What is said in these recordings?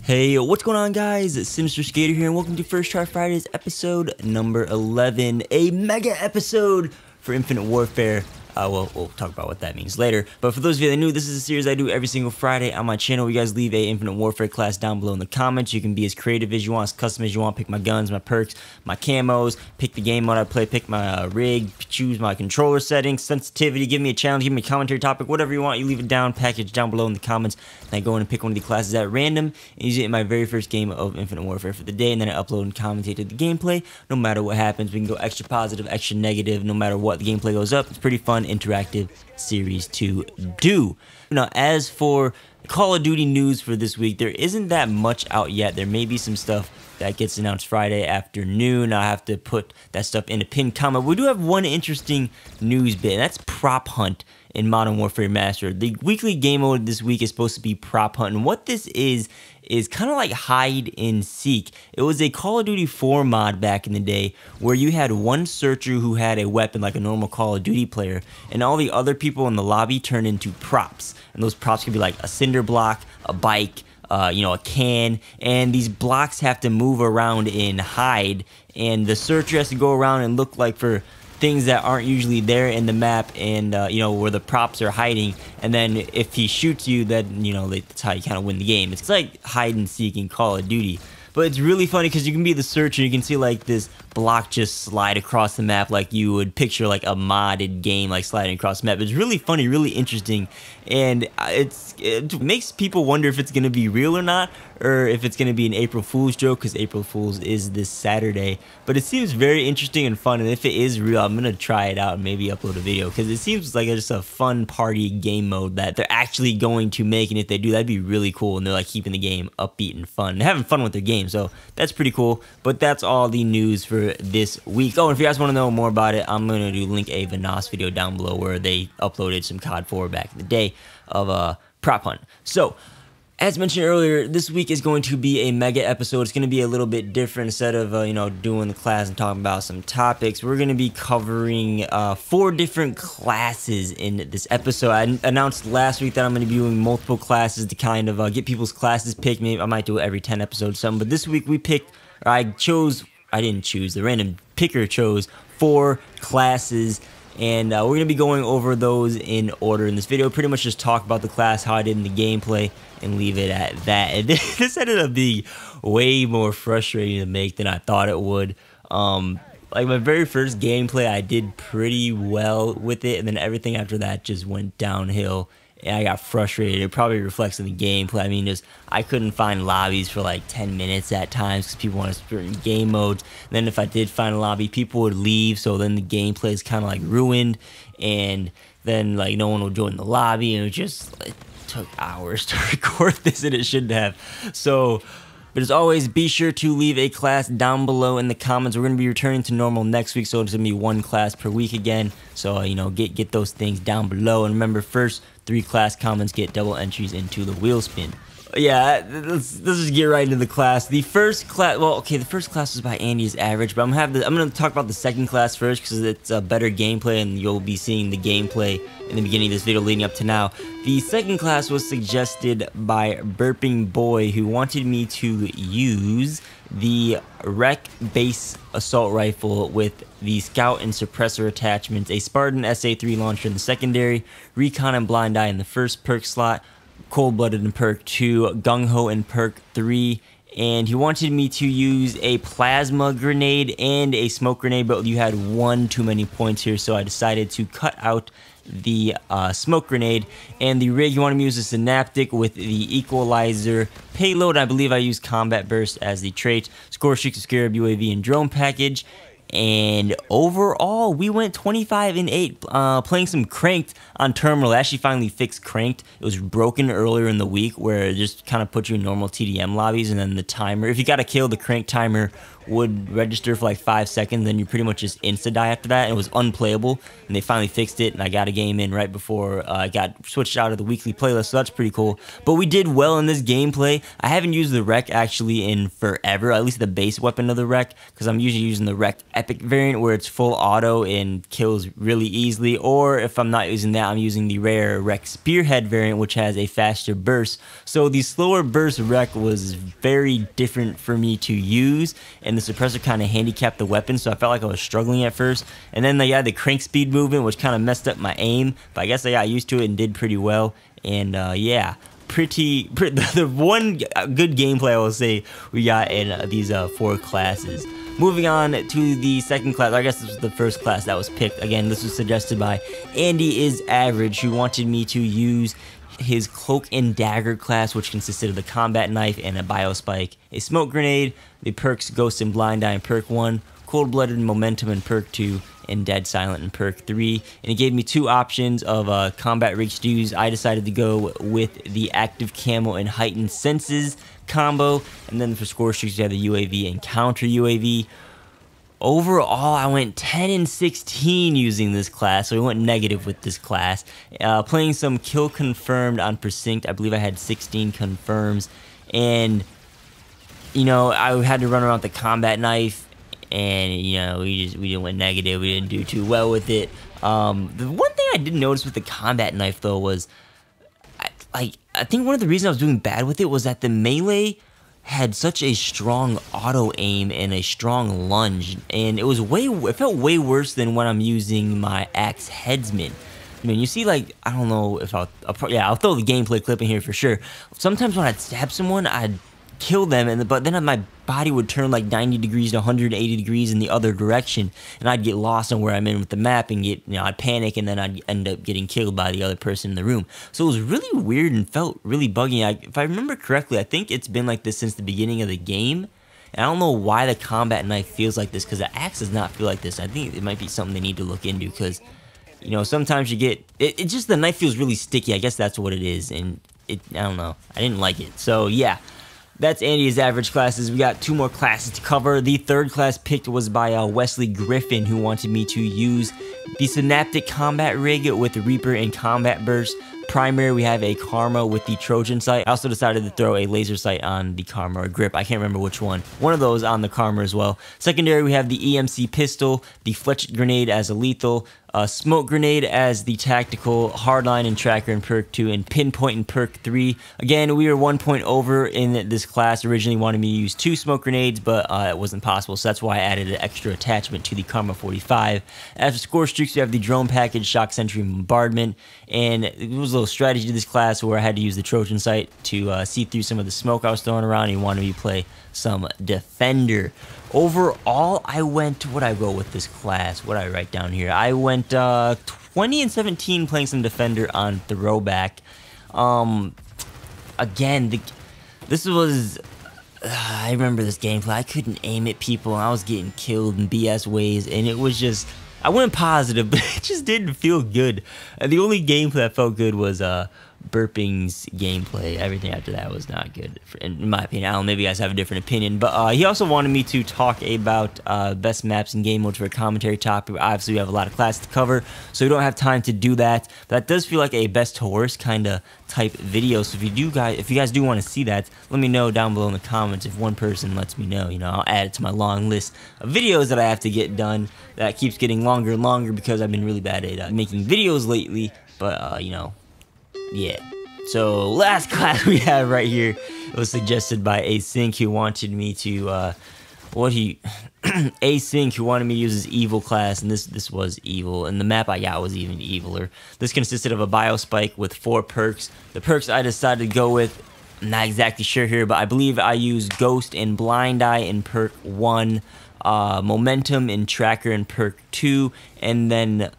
Hey, what's going on, guys? It's Sinister Skater here, and welcome to First Try Fridays episode number 11, a mega episode for Infinite Warfare. We'll talk about what that means later. But for those of you that are new, this is a series I do every single Friday on my channel. You guys leave a Infinite Warfare class down below in the comments. You can be as creative as you want, as custom as you want. Pick my guns, my perks, my camos, pick the game mode I play, pick my rig, choose my controller settings, sensitivity, give me a challenge, give me a commentary topic, whatever you want. You leave it down, package down below in the comments. And I go in and pick one of the classes at random and use it in my very first game of Infinite Warfare for the day. And then I upload and commentate the gameplay. No matter what happens, we can go extra positive, extra negative. No matter what, the gameplay goes up. It's pretty fun, interactive series to do. Now, as for Call of Duty news for this week, there isn't that much out yet. There may be some stuff that gets announced Friday afternoon. I have to put that stuff in a pinned comment. We do have one interesting news bit, and that's prop hunt in Modern Warfare Mastered. The weekly game mode this week is supposed to be prop hunt, and what this is kind of like hide and seek. It was a Call of Duty 4 mod back in the day where you had one searcher who had a weapon like a normal Call of Duty player, and all the other people in the lobby turned into props. And those props could be like a cinder block, a bike, a can, and these blocks have to move around and hide, and the searcher has to go around and look like for things that aren't usually there in the map, and where the props are hiding. And then if he shoots you, then that's how you kind of win the game. It's like hide and seek in Call of Duty. But it's really funny because you can be the searcher, you can see like this block just slide across the map like you would picture like a modded game like sliding across the map. It's really funny, really interesting, and it makes people wonder if it's going to be real or not, or if it's going to be an April Fool's joke, because April Fool's is this Saturday. But it seems very interesting and fun, and if it is real, I'm going to try it out and maybe upload a video, because it seems like just a fun party game mode that they're actually going to make, and if they do, that'd be really cool, and they're like keeping the game upbeat and fun, and having fun with their game, so that's pretty cool. But that's all the news for this week. Oh, and if you guys want to know more about it, I'm going to link a Vanoss video down below where they uploaded some COD 4 back in the day of prop hunt. So, as mentioned earlier, this week is going to be a mega episode. It's going to be a little bit different. Instead of doing the class and talking about some topics, we're going to be covering 4 different classes in this episode. I announced last week that I'm going to be doing multiple classes to kind of get people's classes picked. Maybe I might do it every 10 episodes or something. But this week we picked, or I didn't choose, the random picker chose 4 classes, and we're going to be going over those in order in this video. Pretty much just talk about the class, how I did in the gameplay, and leave it at that. And this ended up being way more frustrating to make than I thought it would. Like my very first gameplay, I did pretty well with it, and then everything after that just went downhill. And I got frustrated. It probably reflects in the gameplay. I mean, I couldn't find lobbies for like 10 minutes at times because people wanted certain game modes. And then if I did find a lobby, people would leave, so then the gameplay is kind of like ruined. And then like no one would join the lobby, and it took hours to record this, and it shouldn't have. So, but as always, be sure to leave a class down below in the comments. We're going to be returning to normal next week, so it's going to be 1 class per week again. So, get those things down below. And remember, first 3 class comments get double entries into the wheel spin. Yeah, let's just get right into the class. The first class, the first class was by Andy's average, but I'm going to talk about the second class first because it's a better gameplay, and you'll be seeing the gameplay in the beginning of this video leading up to now. The second class was suggested by Burping Boy, who wanted me to use the Wreck Base Assault Rifle with the Scout and Suppressor attachments, a Spartan SA3 launcher in the secondary, Recon and Blind Eye in the first perk slot, Cold-Blooded in perk 2, Gung-Ho in perk 3, and he wanted me to use a plasma grenade and a smoke grenade, but you had 1 too many points here, so I decided to cut out the smoke grenade. And the rig, you want to use a synaptic with the equalizer payload. I believe I used combat burst as the trait, score streak, scarab, UAV, and drone package. And overall, we went 25-8, playing some Cranked on Terminal. I actually finally fixed Cranked. It was broken earlier in the week, where it just kind of put you in normal TDM lobbies, and then the timer, if you got to kill, the Crank timer would register for like 5 seconds, then you pretty much just insta-die after that, and it was unplayable, and they finally fixed it, and I got a game in right before I got switched out of the weekly playlist, so that's pretty cool. But we did well in this gameplay. I haven't used the Wreck actually in forever, at least the base weapon of the Wreck, because I'm usually using the Wreck Epic variant where it's full auto and kills really easily, or if I'm not using that, I'm using the rare Wreck Spearhead variant, which has a faster burst. So the slower burst Wreck was very different for me to use, and the suppressor kind of handicapped the weapon, so I felt like I was struggling at first. And then they had the crank speed movement, which kind of messed up my aim, but I guess I got used to it and did pretty well. And yeah, the one good gameplay I will say we got in these 4 classes. Moving on to the second class, I guess this was the first class that was picked. Again, this was suggested by Andy is Average, who wanted me to use his Cloak and Dagger class, which consisted of the combat knife and a biospike, a smoke grenade, the perks Ghost and Blind Eye in perk 1, Cold-Blooded Momentum in perk 2, and Dead Silent in perk 3. And it gave me 2 options of combat rigs to use. I decided to go with the Active Camo and Heightened Senses combo, and then for score streaks you have the UAV and Counter UAV. Overall, I went 10 and 16 using this class, so we went negative with this class. Playing some kill confirmed on Precinct, I believe I had 16 confirms, and you know, I had to run around with the combat knife, and you know, we didn't went negative. We didn't do too well with it. The one thing I did notice with the combat knife though was, I think one of the reasons I was doing bad with it was that the melee had such a strong auto aim and a strong lunge, and it felt way worse than when I'm using my axe headsman. I mean, you see, like, I don't know if I'll throw the gameplay clip in here for sure. Sometimes when I'd stab someone, I'd kill them, but then my body would turn like 90 degrees to 180 degrees in the other direction, and I'd get lost on where I'm in with the map and I'd panic, and then I'd end up getting killed by the other person in the room. So it was really weird and felt really buggy. If I remember correctly, I think it's been like this since the beginning of the game, and I don't know why the combat knife feels like this, because the axe does not feel like this. I think it might be something they need to look into, because you know, sometimes you get it just the knife feels really sticky. I guess that's what it is, and I don't know, I didn't like it. So yeah, that's Andy's Average classes. We got 2 more classes to cover. The third class picked was by Wesley Griffin, who wanted me to use the Synaptic Combat Rig with Reaper and Combat Burst. Primary, we have a Karma with the Trojan sight. I also decided to throw a laser sight on the Karma, or grip, I can't remember which one. One of those on the Karma as well. Secondary, we have the EMC pistol, the Fletch grenade as a lethal, smoke grenade as the tactical, hardline and tracker in perk 2, and pinpoint in perk 3. Again, we were 1 point over in this class. Originally wanted me to use 2 smoke grenades, but it wasn't possible, so that's why I added an extra attachment to the Karma 45. As for score streaks, we have the drone package, shock sentry, and bombardment, and it was a little strategy to this class where I had to use the Trojan sight to see through some of the smoke I was throwing around, and he wanted me to play some defender. Overall, I went, what'd I go with this class? What'd I write down here? I went 20 and 17 playing some defender on throwback. Again, this was, I remember this gameplay. I couldn't aim at people, and I was getting killed in BS ways, and it was just, I went positive, but it just didn't feel good. And the only gameplay that felt good was Burping's gameplay. Everything after that was not good, in my opinion. I don't know, maybe you guys have a different opinion, but he also wanted me to talk about best maps and game modes for a commentary topic. Obviously, we have a lot of classes to cover, so we don't have time to do that. But that does feel like a best to worst kind of type video. So if you guys do want to see that, let me know down below in the comments. If one person lets me know, I'll add it to my long list of videos that I have to get done. That keeps getting longer and longer because I've been really bad at making videos lately. But yeah. So last class we have right here, it was suggested by Async, who wanted me to Async, who wanted me to use his evil class, and this was evil, and the map I got was even eviler. This consisted of a biospike with 4 perks. The perks I decided to go with, I'm not exactly sure here, but I believe I used Ghost and Blind Eye in perk 1, Momentum and Tracker in perk 2, and then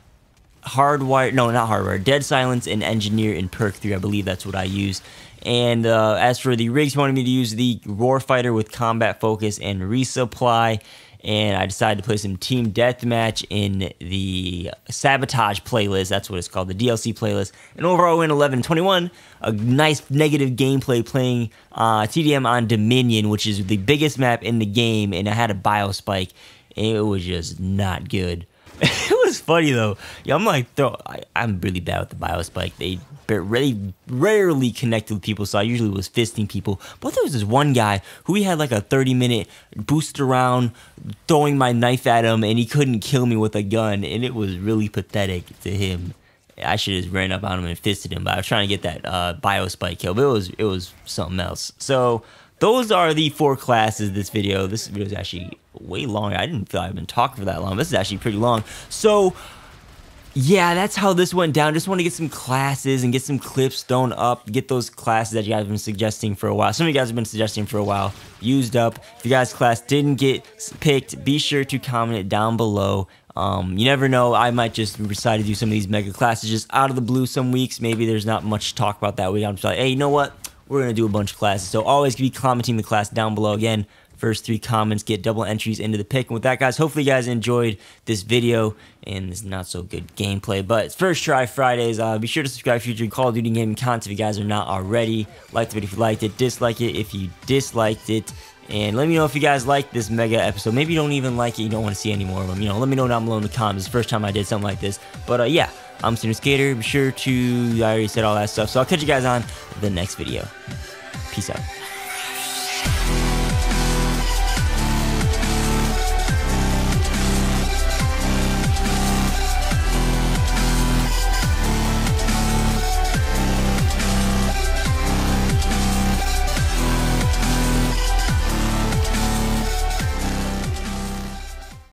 Dead Silence and Engineer in perk 3. I believe that's what I used. And as for the rigs, he wanted me to use the Warfighter with Combat Focus and Resupply. and I decided to play some Team Deathmatch in the Sabotage playlist. That's what it's called, the DLC playlist. And overall, we went 11-21. A nice negative gameplay playing TDM on Dominion, which is the biggest map in the game, and I had a biospike. It was just not good. It was funny though. Yeah, I'm like, I'm really bad with the biospike. They really rarely connected with people, so I usually was fisting people. But there was this one guy who he had like a 30-minute boost around, throwing my knife at him, and he couldn't kill me with a gun, and it was really pathetic to him. I should have ran up on him and fisted him, but I was trying to get that biospike kill. But it was something else. So those are the 4 classes this video. This video is actually way long. I didn't feel I've been talking for that long. This is actually pretty long. So yeah, that's how this went down. Just want to get some classes and get some clips thrown up. Get those classes that you guys have been suggesting for a while. Some of you guys have been suggesting for a while. Used up. If you guys' class didn't get picked, be sure to comment it down below. You never know, I might just decide to do some of these mega classes just out of the blue some weeks. Maybe there's not much to talk about that week. I'm just like, hey, you know what? We're going to do a bunch of classes. So always be commenting the class down below. Again, first 3 comments get double entries into the pick. And with that, guys, hopefully you guys enjoyed this video and this not so good gameplay. But it's First Try Fridays. Be sure to subscribe for future Call of Duty gaming content if you guys are not already. Like the video if you liked it. Dislike it if you disliked it. And let me know if you guys like this mega episode. Maybe you don't even like it. You don't want to see any more of them. You know, let me know down below in the comments. It's the first time I did something like this. But yeah, I'm Senior Skater. Be sure to, I already said all that stuff. So I'll catch you guys on the next video. Peace out.